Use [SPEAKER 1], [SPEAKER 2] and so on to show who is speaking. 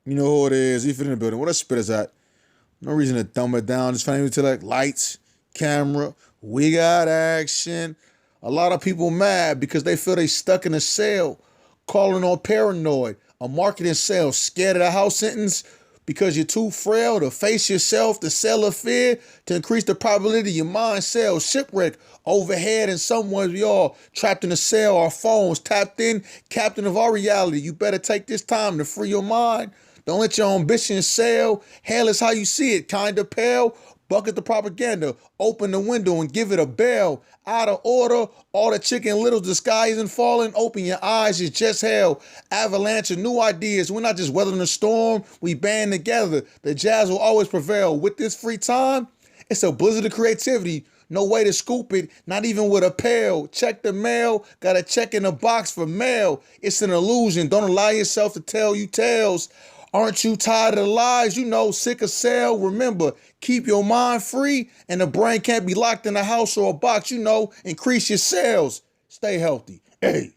[SPEAKER 1] You know who it is. You fit in the building. What a spit is that? No reason to dumb it down. Just find me to like lights, camera. We got action. A lot of people mad because they feel they stuck in a cell, calling on paranoid, a marketing sale, scared of the house sentence because you're too frail to face yourself, the cell of fear to increase the probability your mind cells shipwreck overhead and somewhere we all trapped in a cell, our phones tapped in, captain of our reality. You better take this time to free your mind. Don't let your ambition sail. Hell is how you see it, kinda pale. Bucket the propaganda, open the window and give it a bell. Out of order, all the chicken little, the sky isn't falling. Open your eyes, it's just hell. Avalanche of new ideas. We're not just weathering the storm, we band together. The jazz will always prevail. With this free time, it's a blizzard of creativity. No way to scoop it, not even with a pail. Check the mail, got a check in the box for mail. It's an illusion, don't allow yourself to tell you tales. Aren't you tired of the lies? You know, sick of sale. Remember, keep your mind free and the brain can't be locked in a house or a box. You know, increase your sales. Stay healthy. Hey.